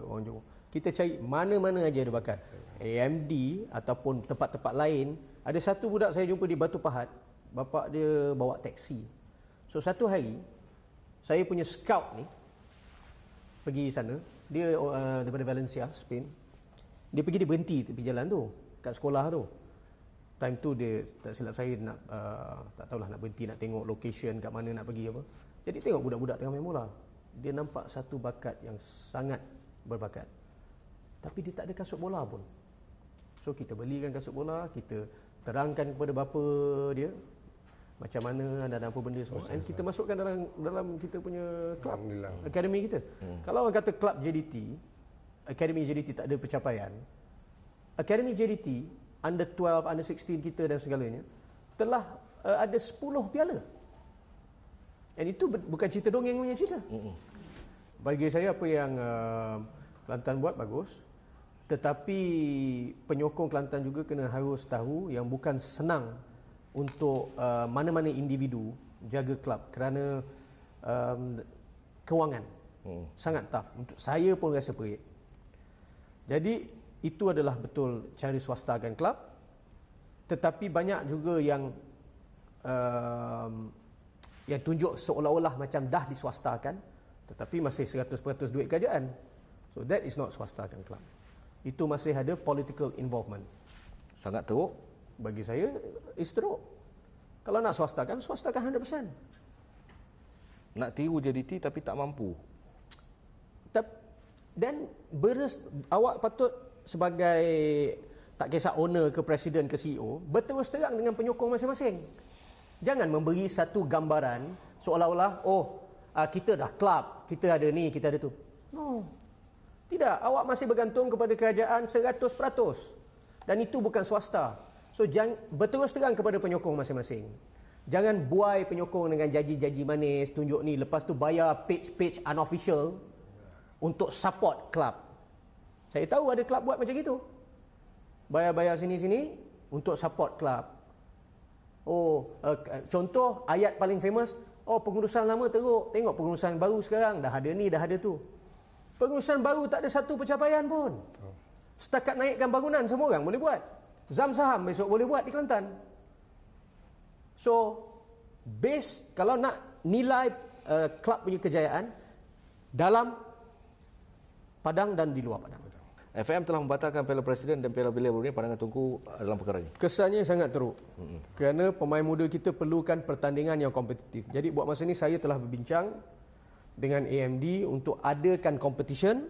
orang Johor. Kita cari mana-mana aja ada bakat. AMD ataupun tempat-tempat lain. Ada satu budak saya jumpa di Batu Pahat, bapak dia bawa teksi. So satu hari saya punya scout ni pergi sana. Dia daripada Valencia, Spain. Dia pergi, dia berhenti tepi jalan tu, kat sekolah tu. Time tu dia, tak silap saya, nak tak tahulah nak berhenti, nak tengok location kat mana nak pergi apa. Jadi tengok budak-budak tengah main bola. Dia nampak satu bakat yang sangat berbakat. Tapi dia tak ada kasut bola pun. So kita belikan kasut bola, kita terangkan kepada bapa dia macam mana dan apa benda semua. Dan kita masukkan dalam kita punya club, akademi kita. Kalau orang kata club JDT, akademi JDT tak ada pencapaian, akademi JDT under 12, under 16 kita dan segalanya telah ada 10 piala. Dan itu bukan cerita dongeng punya cerita. Bagi saya apa yang Kelantan buat bagus, tetapi penyokong Kelantan juga harus tahu yang bukan senang untuk mana-mana individu jaga kelab kerana kewangan sangat tough. Untuk saya pun rasa perit. Jadi itu adalah betul cara swastakan kelab, tetapi banyak juga yang tunjuk seolah-olah macam dah diswastakan, tetapi masih 100% duit kerajaan. So that is not swastakan kelab. Itu masih ada political involvement. Sangat teruk. Bagi saya, is teruk. Kalau nak swastakan 100%. Nak tiru JDT tapi tak mampu. Dan awak patut sebagai, tak kisah owner ke presiden ke CEO, berterus terang dengan penyokong masing-masing. Jangan memberi satu gambaran seolah-olah, kita dah club, kita ada ni, kita ada tu. No. Tidak, awak masih bergantung kepada kerajaan 100%. Dan itu bukan swasta. So berterus terang kepada penyokong masing-masing. Jangan buai penyokong dengan janji-janji manis, tunjuk ni, lepas tu bayar page unofficial untuk support club. Saya tahu ada club buat macam gitu. Bayar-bayar sini-sini untuk support club. Contoh ayat paling famous, pengurusan lama teruk, tengok pengurusan baru sekarang, dah ada ni, dah ada tu. Pengurusan baru tak ada satu pencapaian pun. Setakat naikkan bangunan semua orang boleh buat. Zam saham besok boleh buat di Kelantan. So base, kalau nak nilai klub punya kejayaan dalam padang dan di luar padang. FM telah membatalkan Piala Presiden dan Piala Beliau Brunei. Pandangan Tunku dalam perkara ini? Kesannya sangat teruk. Kerana pemain muda kita perlukan pertandingan yang kompetitif. Jadi buat masa ni saya telah berbincang dengan AMD untuk adakan competition.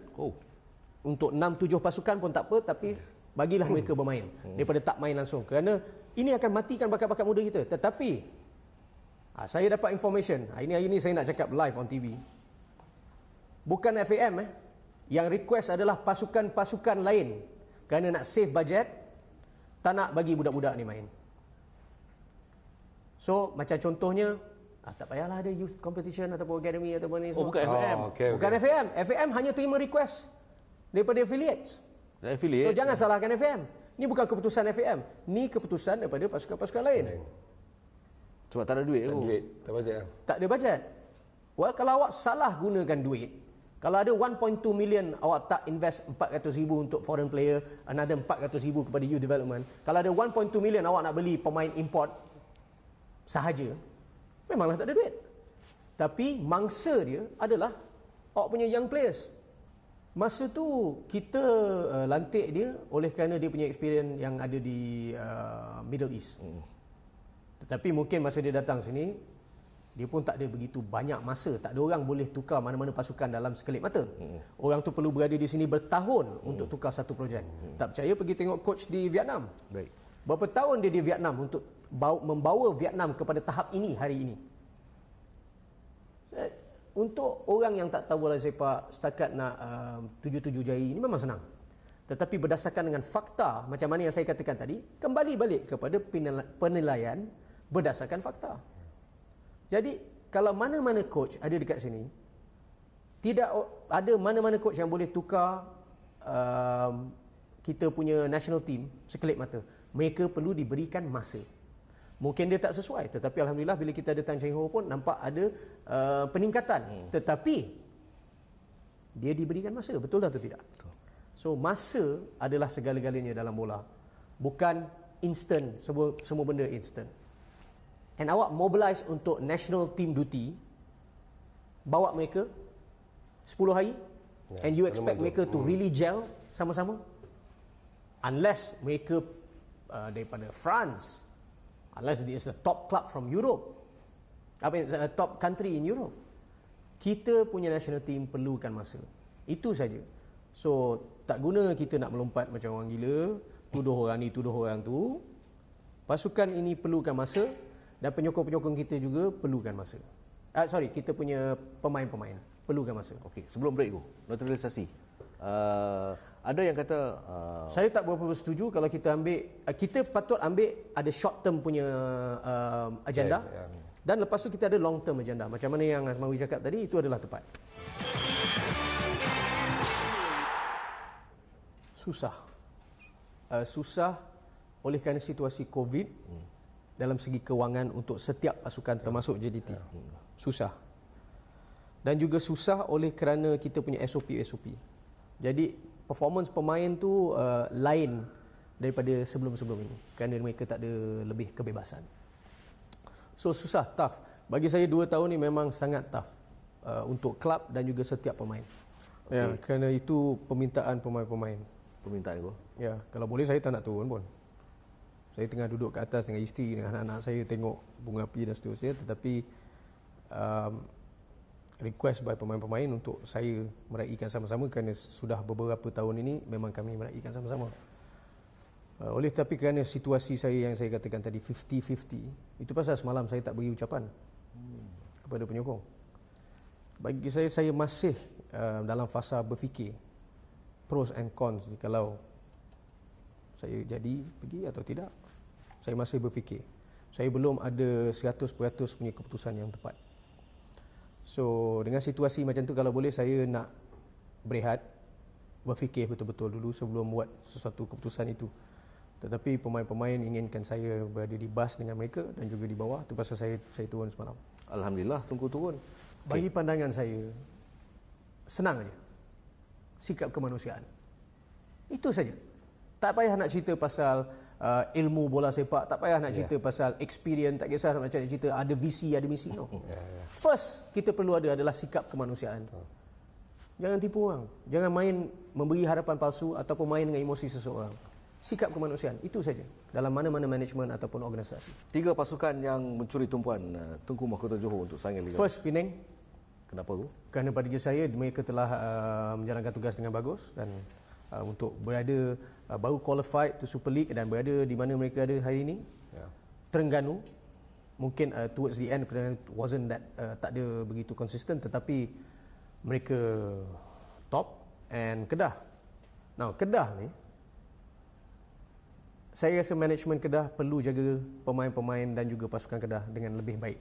Untuk 6-7 pasukan pun tak apa, tapi bagilah mereka bermain daripada tak main langsung. Kerana ini akan matikan bakat-bakat muda kita. Tetapi saya dapat information, hari ni saya nak cakap live on TV. Bukan FAM yang request adalah pasukan-pasukan lain, kerana nak save budget, tak nak bagi budak-budak ni main. So macam contohnya, tak payahlah ada youth competition ataupun academy ataupun ni semua. Bukan FAM. Bukan FAM. FAM hanya terima request daripada affiliates. So jangan salahkan FAM. Ni bukan keputusan FAM. Ni keputusan daripada pasukan-pasukan lain. Sebab tak ada duit. Tak bajet. Tak ada bajet. Well, kalau awak salah gunakan duit, kalau ada 1.2 million awak tak invest 400,000 untuk foreign player, another 400,000 kepada youth development. Kalau ada 1.2 million awak nak beli pemain import sahaja, memanglah tak ada duit. Tapi mangsa dia adalah awak punya young players. Masa tu kita lantik dia oleh kerana dia punya experience yang ada di Middle East. Tetapi mungkin masa dia datang sini, dia pun tak ada begitu banyak masa. Tak ada orang boleh tukar mana-mana pasukan dalam sekelip mata. Orang tu perlu berada di sini bertahun untuk tukar satu projek. Tak percaya, pergi tengok coach di Vietnam. Baik. Berapa tahun dia di Vietnam untuk membawa Vietnam kepada tahap ini hari ini. Untuk orang yang tak tahu bola sepak, setakat nak 7-7 jari ini memang senang. Tetapi berdasarkan dengan fakta, macam mana yang saya katakan tadi, kembali balik kepada penilaian berdasarkan fakta. Jadi, kalau mana-mana coach ada dekat sini, tidak ada mana-mana coach yang boleh tukar kita punya national team sekelip mata. Mereka perlu diberikan masa. Mungkin dia tak sesuai, tetapi alhamdulillah bila kita ada Tan Cheng Ho pun nampak ada peningkatan. Tetapi dia diberikan masa, betul atau tidak? So masa adalah segala-galanya dalam bola. Bukan instant, semua benda instant. And awak mobilize untuk national team duty, bawa mereka 10 hari, and you expect mereka to really gel sama-sama? Unless mereka daripada France, unless it is the top club from Europe, top country in Europe. Kita punya national team perlukan masa. Itu saja. So tak guna kita nak melompat macam orang gila, tuduh orang ni, tuduh orang tu. Pasukan ini perlukan masa, dan penyokong-penyokong kita juga perlukan masa. Kita punya pemain-pemain perlukan masa. Okey, sebelum break tu, naturalisasi. Ada yang kata saya tak berapa setuju kalau kita ambil, kita patut ambil ada short term punya agenda, dan lepas tu kita ada long term agenda. Macam mana yang Asmawi cakap tadi, itu adalah tepat. Susah oleh kerana situasi COVID dalam segi kewangan untuk setiap pasukan termasuk JDT. Susah. Dan juga susah oleh kerana kita punya SOP. Jadi performance pemain tu lain daripada sebelum-sebelum ini kerana mereka tak ada lebih kebebasan. So susah, tough. Bagi saya 2 tahun ni memang sangat tough untuk klub dan juga setiap pemain. Okay. Ya, kerana itu permintaan pemain-pemain. Permintaan itu? Ya, kalau boleh saya tak nak turun pun. Saya tengah duduk kat atas dengan isteri, dengan anak-anak saya, tengok bunga api dan seterusnya. Tetapi request by pemain-pemain untuk saya meraihkan sama-sama kerana sudah beberapa tahun ini memang kami meraihkan sama-sama. Oleh tapi kerana situasi saya yang saya katakan tadi 50-50, itu pasal semalam saya tak beri ucapan kepada penyokong. Bagi saya masih dalam fasa berfikir pros and cons kalau saya jadi pergi atau tidak. Saya masih berfikir. Saya belum ada 100% punya keputusan yang tepat. So dengan situasi macam tu, kalau boleh saya nak berehat, berfikir betul-betul dulu sebelum buat sesuatu keputusan itu. Tetapi pemain-pemain inginkan saya berada di bas dengan mereka dan juga di bawah. Itu pasal saya turun semalam. Alhamdulillah tunggu turun. Bagi pandangan saya, senang aja. Sikap kemanusiaan. Itu saja. Tak payah nak cerita pasal ilmu bola sepak, tak payah nak cerita pasal experience, tak kisah macam cerita ada visi, ada misi. No. First kita perlu ada adalah sikap kemanusiaan. Jangan tipu orang. Jangan main memberi harapan palsu ataupun main dengan emosi seseorang. Sikap kemanusiaan, itu saja dalam mana-mana manajemen ataupun organisasi. 3 pasukan yang mencuri tumpuan Tunku Mahkota Johor untuk saingan Liga. First, Penang. Kenapa tu? Kerana pada saya mereka telah menjalankan tugas dengan bagus dan untuk berada baru qualified to Super League dan berada di mana mereka ada hari ini. Terengganu mungkin towards the end wasn't that tak ada begitu konsisten, tetapi mereka top. And Kedah. Now Kedah ni, saya rasa manajemen Kedah perlu jaga pemain-pemain dan juga pasukan Kedah dengan lebih baik.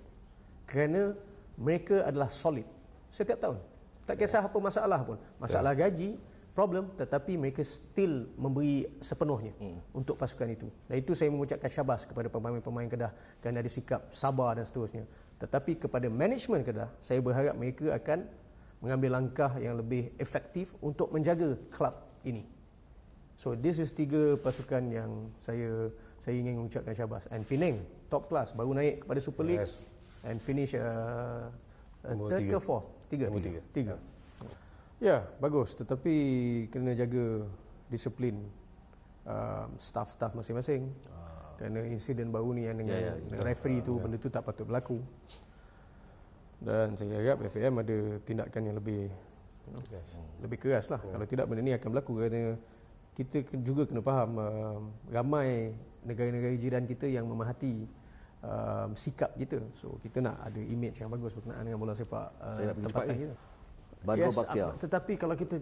Kerana mereka adalah solid setiap tahun. Tak kisah apa masalah pun. Masalah gaji, problem, tetapi mereka still memberi sepenuhnya untuk pasukan itu. Dan itu saya mengucapkan syabas kepada pemain-pemain Kedah kerana ada sikap sabar dan seterusnya. Tetapi kepada manajemen Kedah, saya berharap mereka akan mengambil langkah yang lebih efektif untuk menjaga klub ini. So this is 3 pasukan yang saya ingin mengucapkan syabas. And Penang top class, baru naik kepada Super League and finish third ke fourth? Tiga. Ya, bagus, tetapi kena jaga disiplin staff-staff masing-masing. Kerana insiden baru ni yang dengan referee tu, benda tu tak patut berlaku. Dan saya harap FAM ada tindakan yang lebih keras lah. Kalau tidak benda ni akan berlaku kerana kita juga kena faham ramai negara-negara jiran kita yang memahati sikap kita. So kita nak ada image yang bagus berkenaan dengan bola sepak tempatan kita. Badro Bakhtiar. Tetapi kalau kita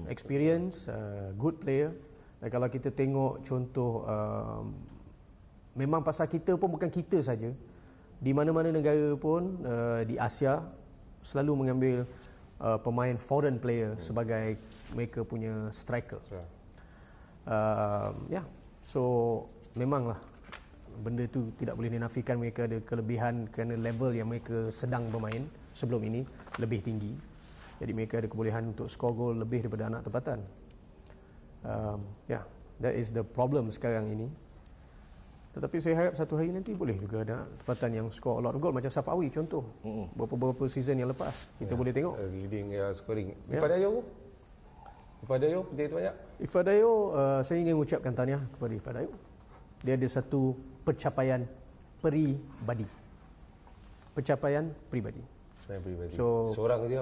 experience, good player. Dan kalau kita tengok contoh memang pasal kita pun bukan kita saja. Di mana-mana negara pun di Asia selalu mengambil pemain foreign player sebagai mereka punya striker. So memanglah benda tu tidak boleh dinafikan mereka ada kelebihan kerana level yang mereka sedang bermain sebelum ini lebih tinggi. Jadi mereka ada kebolehan untuk skor gol lebih daripada anak tempatan. That is the problem sekarang ini. Tetapi saya harap satu hari nanti boleh juga ada tempatan yang skor a lot of goal macam Safawi contoh. Beberapa season yang lepas kita boleh tengok leading scoring. Ifadayo dia tu banyak. Ifadayo, saya ingin mengucapkan tahniah kepada Ifadayo. Dia ada satu pencapaian peribadi. Pencapaian peribadi. So seorang je.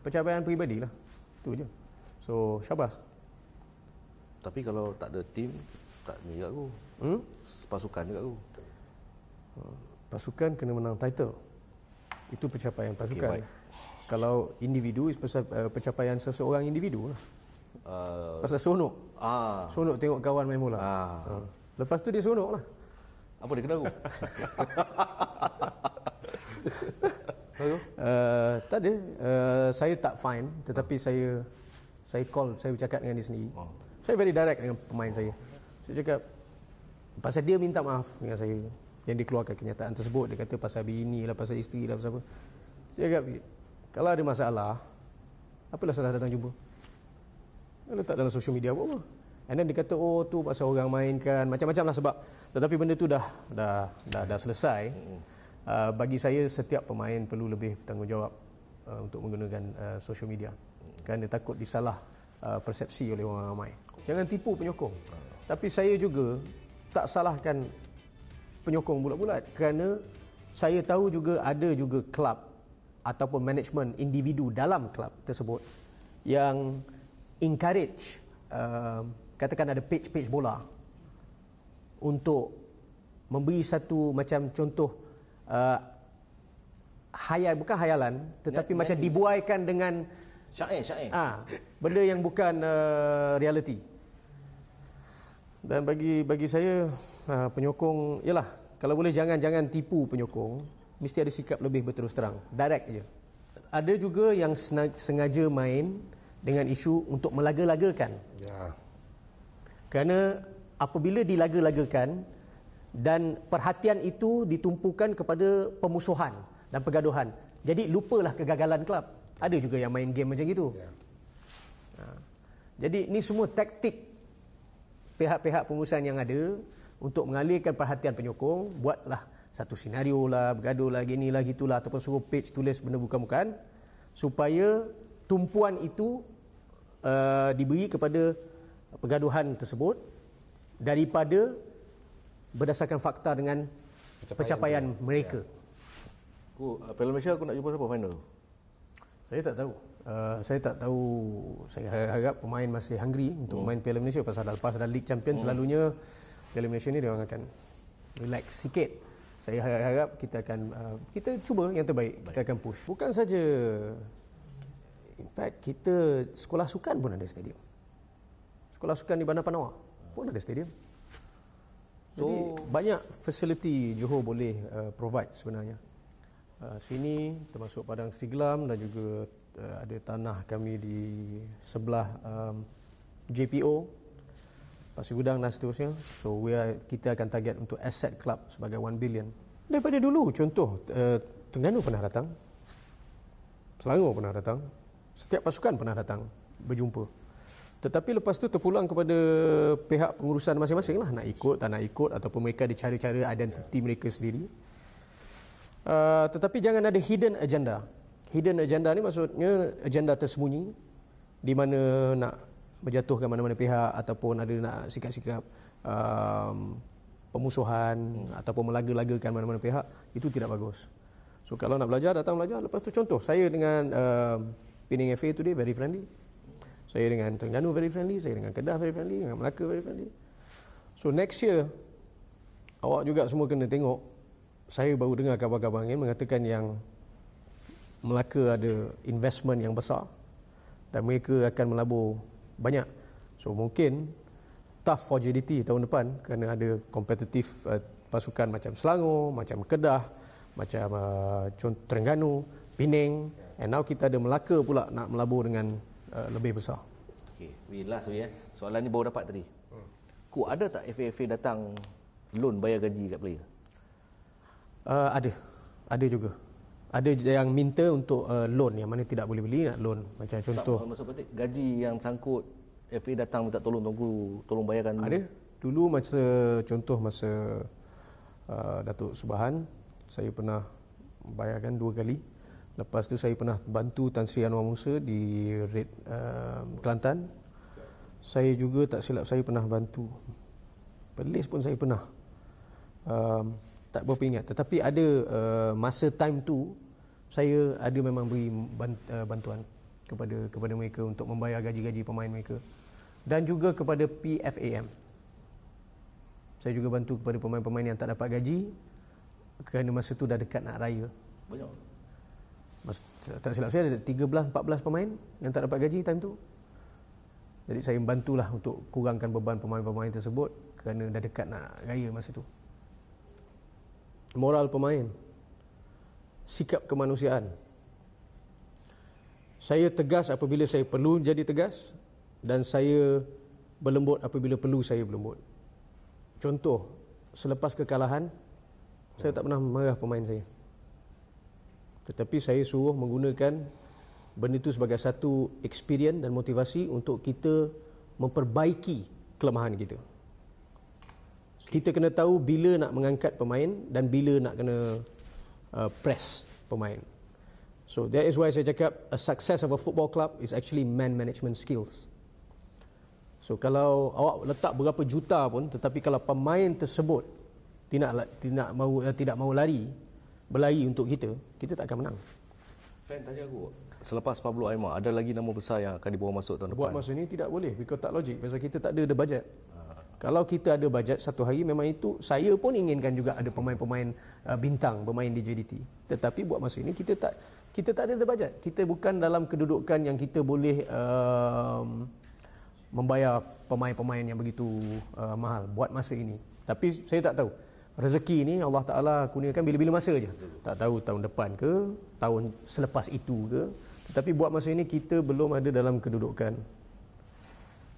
Pencapaian peribadi lah. Itu je. So syabas. Tapi kalau tak ada tim, tak ni kat aku. Pasukan dekat aku. Pasukan kena menang title. Itu pencapaian pasukan. Okay, kalau individu, pencapaian seseorang individu lah. Pasal sonok. Sonok tengok kawan main bola. Lepas tu dia sonok lah. Apa dia kena aku? Tak ada. Saya tak fine, tetapi saya call, saya bercakap dengan dia sendiri. Saya very direct dengan pemain saya. Saya cakap pasal dia minta maaf dengan saya yang dikeluarkan kenyataan tersebut. Dia kata pasal bini lah, pasal isteri lah, pasal apa. Saya cakap kalau ada masalah, apalah salah datang jumpa. Letak dalam social media apa. And then dia kata tu pasal orang mainkan macam-macam lah sebab. Tetapi benda tu dah selesai. Bagi saya setiap pemain perlu lebih bertanggungjawab untuk menggunakan social media kerana takut disalah persepsi oleh orang ramai. Jangan tipu penyokong. Tapi saya juga tak salahkan penyokong bulat-bulat kerana saya tahu juga ada juga kelab ataupun management individu dalam kelab tersebut yang encourage katakan ada page bola untuk memberi satu macam contoh bukan hayalan tetapi macam dibuaikan dengan syair. Benda yang bukan reality. Dan bagi saya penyokong ialah kalau boleh jangan tipu penyokong, mesti ada sikap lebih berterus terang, direct je. Ada juga yang sengaja main dengan isu untuk melaga-lagakan. Kerana apabila dilaga-lagakan dan perhatian itu ditumpukan kepada pemusuhan dan pergaduhan, jadi lupalah kegagalan kelab. Ada juga yang main game macam gitu. Jadi ni semua taktik pihak-pihak pengurusan yang ada untuk mengalihkan perhatian penyokong. Buatlah satu senario lah, bergaduh lah, gini lah, gitulah, ataupun suruh page tulis benda bukan-bukan supaya tumpuan itu diberi kepada pergaduhan tersebut daripada berdasarkan fakta dengan pencapaian mereka. Piala Malaysia aku nak jumpa siapa final? Saya tak tahu. Saya harap pemain masih hungry untuk main Piala Malaysia pasal lepas dah League Champion selalunya Piala Malaysia ni dia orang akan relax sikit. Saya harap kita akan kita cuba yang terbaik. Kita akan push. Bukan saja, in fact kita sekolah sukan pun ada stadium. Sekolah sukan di Bandar Panawar pun ada stadium. Jadi banyak fasiliti Johor boleh provide sebenarnya. Sini termasuk Padang Seri Gelam dan juga ada tanah kami di sebelah JPO, Pasir Gudang dan seterusnya. So kita akan target untuk asset club sebagai 1 billion. Daripada dulu contoh Terengganu pernah datang, Selangor pernah datang, setiap pasukan pernah datang berjumpa. Tetapi lepas tu terpulang kepada pihak pengurusan masing-masing lah, nak ikut tak nak ikut, ataupun mereka ada cara-cara identiti mereka sendiri. Tetapi jangan ada hidden agenda. Hidden agenda ni maksudnya agenda tersembunyi di mana nak menjatuhkan mana-mana pihak ataupun ada nak sikap-sikap pemusuhan ataupun melaga-lagakan mana-mana pihak. Itu tidak bagus. So kalau nak belajar, datang belajar. Lepas tu contoh, saya dengan Penang FA today very friendly. Saya dengan Terengganu very friendly, saya dengan Kedah very friendly, dengan Melaka very friendly. So next year, awak juga semua kena tengok. Saya baru dengar kabar-kabar angin mengatakan yang Melaka ada investment yang besar dan mereka akan melabur banyak. So mungkin tough for JDT tahun depan kerana ada kompetitif pasukan macam Selangor, macam Kedah, macam Terengganu, Penang, and now kita ada Melaka pula nak melabur dengan lebih besar. Okey, last we soalan ni baru dapat tadi. Ku ada tak FA datang loan bayar gaji kat player? Ada juga. Ada yang minta untuk loan, yang mana tidak boleh beli, nak loan. Macam contoh. Tak, maksud petik gaji yang sangkut FA datang minta tolong bayarkan. Ada. Dulu masa Datuk Subahan, saya pernah bayarkan 2 kali. Lepas tu saya pernah bantu Tan Sri Anwar Musa di Red Kelantan. Saya juga tak silap saya pernah bantu Perlis pun saya pernah. Tak berapa ingat. Tetapi ada masa time tu saya ada memang beri bantuan kepada mereka untuk membayar gaji-gaji pemain mereka. Dan juga kepada PFAM. Saya juga bantu kepada pemain-pemain yang tak dapat gaji kerana masa tu dah dekat nak raya. Banyak. Tak silap saya ada 13-14 pemain yang tak dapat gaji time tu. Jadi saya bantulah untuk kurangkan beban pemain-pemain tersebut kerana dah dekat nak raya masa tu. Moral pemain, sikap kemanusiaan. Saya tegas apabila saya perlu jadi tegas dan saya berlembut apabila perlu saya berlembut. Contoh, selepas kekalahan saya tak pernah marah pemain saya. Tetapi saya suruh menggunakan benda itu sebagai satu experience dan motivasi untuk kita memperbaiki kelemahan kita. Kita kena tahu bila nak mengangkat pemain dan bila nak kena press pemain. So that is why saya cakap a success of a football club is actually man management skills. So kalau awak letak berapa juta pun, tetapi kalau pemain tersebut tidak mahu berlari untuk kita tak akan menang. Fan tanya aku, selepas Pablo Aimar, ada lagi nama besar yang akan dibawa masuk tahun depan? Buat masa ni tidak boleh, because tak logik. Pasal kita tak ada bajet. Kalau kita ada bajet satu hari, memang itu saya pun inginkan juga ada pemain-pemain bintang bermain di JDT. Tetapi buat masa ini kita tak ada bajet. Kita bukan dalam kedudukan yang kita boleh membayar pemain-pemain yang begitu mahal buat masa ini. Tapi saya tak tahu. Rezeki ni Allah Ta'ala kurniakan bila-bila masa je. Tak tahu tahun depan ke, tahun selepas itu ke. Tetapi buat masa ini kita belum ada dalam kedudukan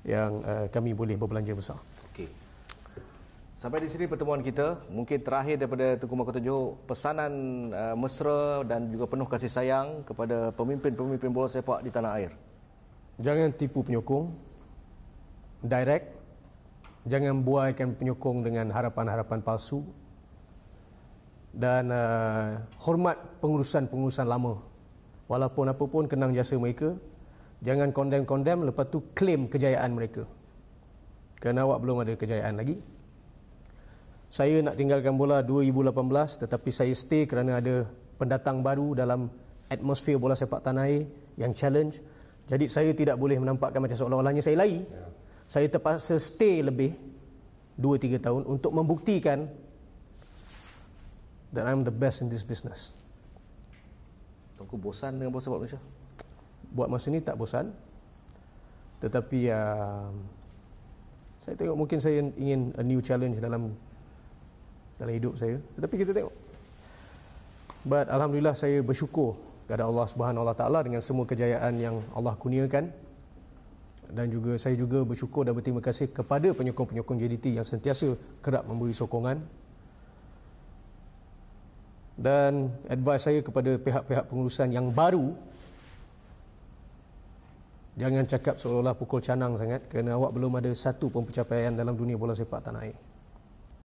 yang kami boleh berbelanja besar. Okey. Sampai di sini pertemuan kita. Mungkin terakhir daripada Tengku Mahkota Johor, pesanan mesra dan juga penuh kasih sayang kepada pemimpin-pemimpin bola sepak di tanah air. Jangan tipu penyokong. Direct. Jangan buaikan penyokong dengan harapan-harapan palsu. Dan hormat pengurusan-pengurusan lama. Walaupun apa pun kenang jasa mereka. Jangan condemn, lepas tu claim kejayaan mereka. Kerana awak belum ada kejayaan lagi. Saya nak tinggalkan bola 2018, tetapi saya stay kerana ada pendatang baru dalam atmosfer bola sepak tanah air yang challenge. Jadi saya tidak boleh menampakkan macam seolah-olahnya saya lari. Saya terpaksa stay lebih 2-3 tahun untuk membuktikan that I'm the best in this business. Tengku bosan dengan bola sepak Malaysia? Buat masa ni tak bosan. Tetapi saya tengok mungkin saya ingin a new challenge dalam hidup saya. Tetapi kita tengok. But alhamdulillah saya bersyukur kepada Allah Subhanahu Wa Taala dengan semua kejayaan yang Allah kurniakan. Dan juga saya juga bersyukur dan berterima kasih kepada penyokong-penyokong JDT yang sentiasa kerap memberi sokongan. Dan advice saya kepada pihak-pihak pengurusan yang baru, jangan cakap seolah-olah pukul canang sangat kerana awak belum ada satu pun pencapaian dalam dunia bola sepak tanah air.